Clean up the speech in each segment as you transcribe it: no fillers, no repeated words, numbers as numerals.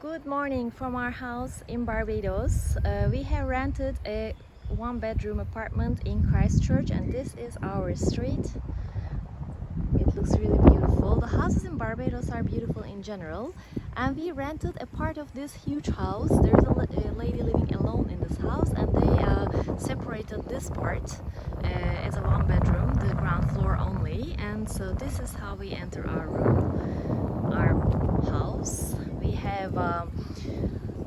Good morning from our house in Barbados. We have rented a one-bedroom apartment in Christchurch, and this is our street. It looks really beautiful. The houses in Barbados are beautiful in general, and we rented a part of this huge house. There is a lady living alone in this house, and they separated this part as a one-bedroom, the ground floor only. And so this is how we enter our room, our house. We have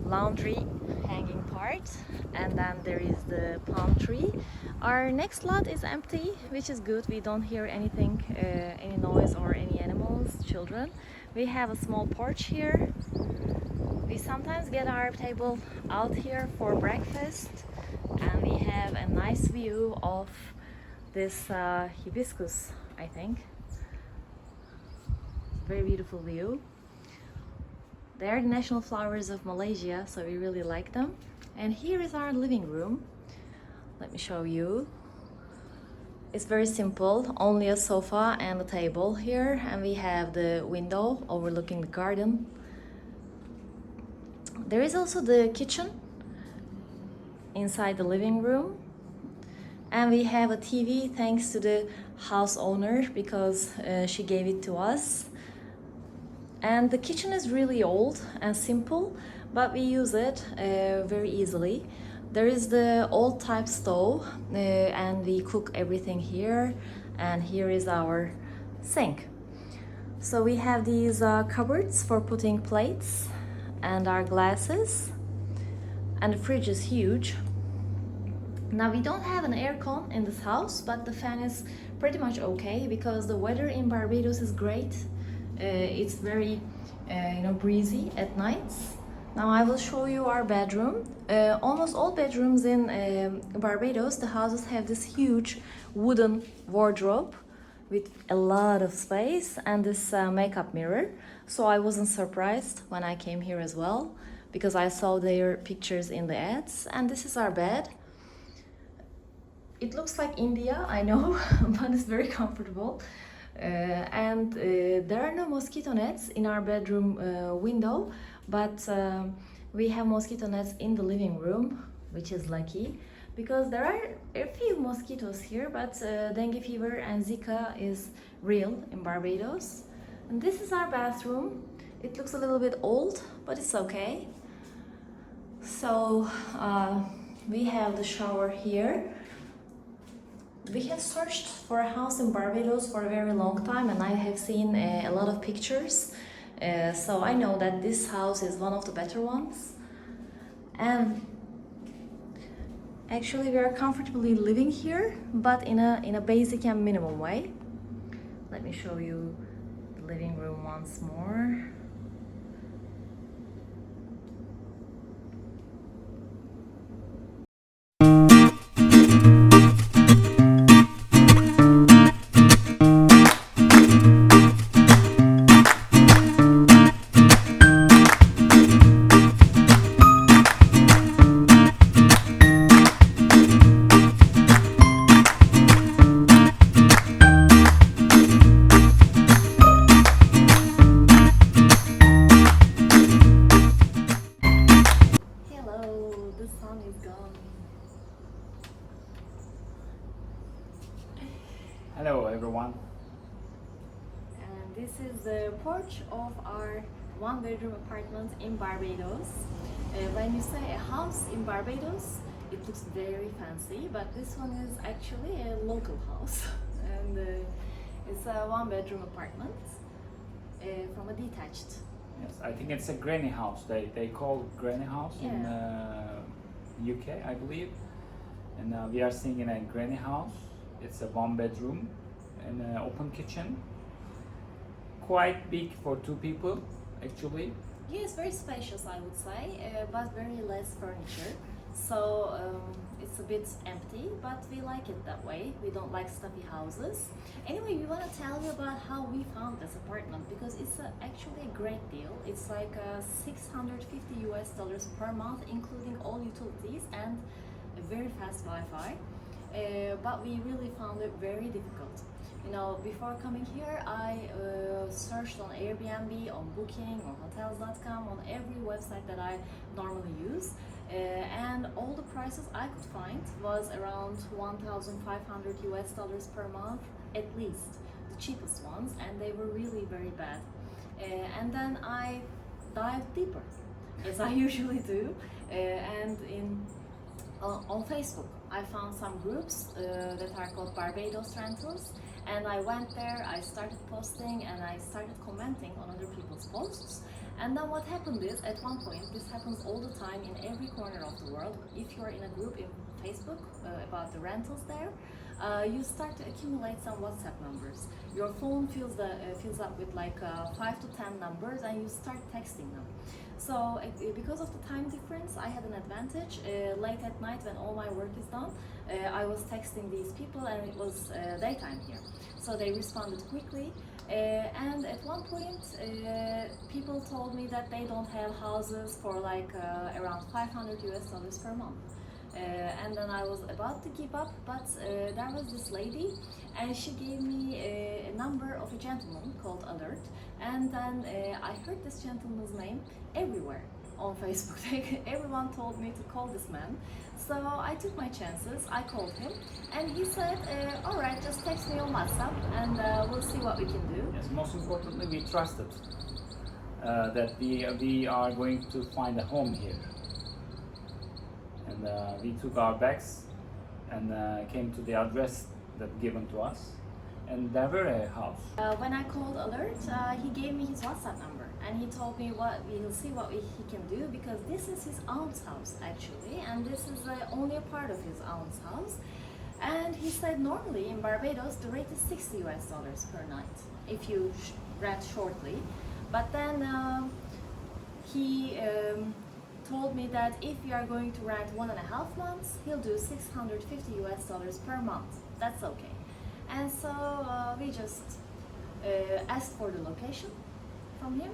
laundry hanging part, and then there is the palm tree. Our next lot is empty, which is good. We don't hear anything, any noise or any animals, children. We have a small porch here. We sometimes get our table out here for breakfast, and we have a nice view of this hibiscus, I think. Very beautiful view. They are the national flowers of Malaysia, so we really like them. And here is our living room. Let me show you. It's very simple, only a sofa and a table here, and we have the window overlooking the garden. There is also the kitchen inside the living room, and we have a TV thanks to the house owner because she gave it to us. And the kitchen is really old and simple, but we use it very easily. There is the old type stove, and we cook everything here. And here is our sink. So we have these cupboards for putting plates and our glasses. And the fridge is huge. Now we don't have an aircon in this house, but the fan is pretty much okay because the weather in Barbados is great. It's very breezy at nights. Now I will show you our bedroom. Almost all bedrooms in Barbados, the houses have this huge wooden wardrobe with a lot of space and this makeup mirror. So I wasn't surprised when I came here as well because I saw their pictures in the ads. And this is our bed. It looks like India, I know, but it's very comfortable. There are no mosquito nets in our bedroom window, but we have mosquito nets in the living room, which is lucky because there are a few mosquitoes here, but dengue fever and Zika is real in Barbados. And this is our bathroom. It looks a little bit old, but it's okay. So we have the shower here. We have searched for a house in Barbados for a very long time, and I have seen a lot of pictures. So I know that this house is one of the better ones. And actually we are comfortably living here, but in a basic and minimum way. Let me show you the living room once more. Hello everyone. And this is the porch of our one-bedroom apartment in Barbados. When you say a house in Barbados, it looks very fancy, but this one is actually a local house. And it's a one-bedroom apartment from a detached. Yes, I think it's a granny house. They call granny house in UK, I believe. And we are staying in a granny house. It's a one bedroom and an open kitchen. Quite big for two people, actually. Yes, very spacious, I would say, but very less furniture. So it's a bit empty, but we like it that way. We don't like stuffy houses. Anyway, we want to tell you about how we found this apartment because it's actually a great deal. It's like $650 per month, including all utilities and a very fast Wi-Fi. But we really found it very difficult You know, before coming here, I searched on Airbnb, on Booking, on hotels.com, on every website that I normally use. And all the prices I could find was around 1,500 US dollars per month, at least, the cheapest ones, and they were really very bad. And then I dived deeper, as I usually do, and on Facebook I found some groups that are called Barbados Rentals, and I went there, I started posting and I started commenting on other people's posts. And then what happened is, at one point, this happens all the time in every corner of the world, if you're in a group in Facebook about the rentals there, you start to accumulate some WhatsApp numbers. Your phone fills up with like 5 to 10 numbers, and you start texting them. So because of the time difference, I had an advantage. Late at night, when all my work is done, I was texting these people, and it was daytime here. So they responded quickly. And at one point, people told me that they don't have houses for like around 500 US dollars per month. And then I was about to give up, but there was this lady, and she gave me a number of a gentleman called Alert. And then I heard this gentleman's name everywhere on Facebook. Everyone told me to call this man. So I took my chances, I called him, and he said, all right, just text me on WhatsApp and we'll see what we can do. Yes, most importantly, we trusted that we are going to find a home here. And we took our bags and came to the address that given to us, and there were a house. When I called Alert, he gave me his WhatsApp number, and he told me we'll see what he can do, because this is his aunt's house actually, and this is only a part of his aunt's house. And he said normally in Barbados the rate is 60 US dollars per night if you rent shortly, but then he told me that if we are going to rent 1.5 months, he'll do 650 US dollars per month. That's okay. And so we just asked for the location from him,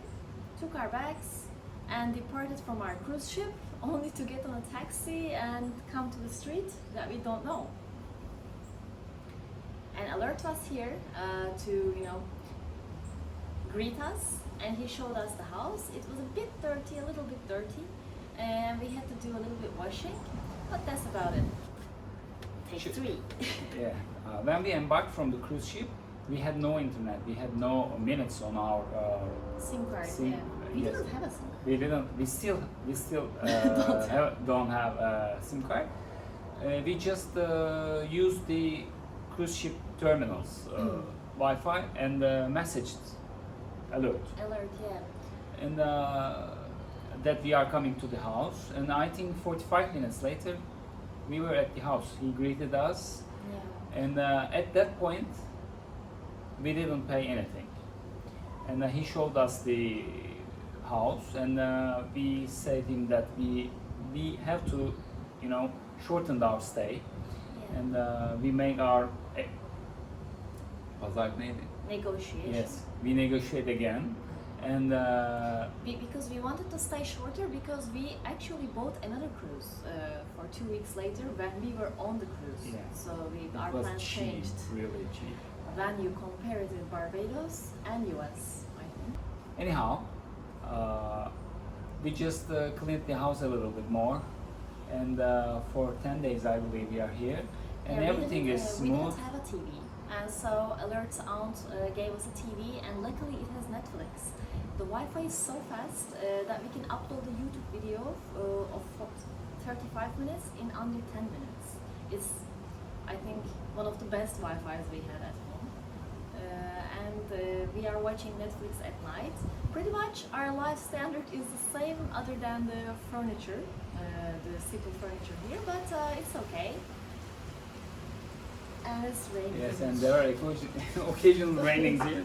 took our bags, and departed from our cruise ship, only to get on a taxi and come to the street that we don't know. And Alert was here to, you know, greet us, and he showed us the house. It was a bit dirty, a little bit dirty, and we had to do a little bit washing, but that's about it. Take 3. Yeah. When we embarked from the cruise ship, we had no internet. We had no minutes on our SIM card. SIM. Yeah. We Yes. didn't have a SIM card. We didn't. We still don't have a SIM card. We just used the cruise ship terminals Wi-Fi and messaged Alert. Alert, yeah. And that we are coming to the house. And I think 45 minutes later, we were at the house. He greeted us. Yeah. And at that point, we didn't pay anything. And he showed us the house, and we said him that we have to, you know, shorten our stay, Yeah. and we make our Negotiation. yes, we negotiate again, and Because we wanted to stay shorter, because we actually bought another cruise for 2 weeks later when we were on the cruise. Yeah. So it our was plans cheap, changed really cheap. when you compare it with Barbados and US, I think. Anyhow, we just cleaned the house a little bit more, and for 10 days I believe we are here, and Yeah, everything is We smooth. didn't have a TV, and so Alert's aunt gave us a TV, and luckily it has Netflix. The Wi-Fi is so fast that we can upload a YouTube video of 35 minutes in under 10 minutes. It's, I think, one of the best Wi-Fis we had at home. And we are watching Netflix at night. Pretty much our life standard is the same, other than the furniture, the simple furniture here, but it's okay. And it's raining. Yes, and there are occasional rainings here.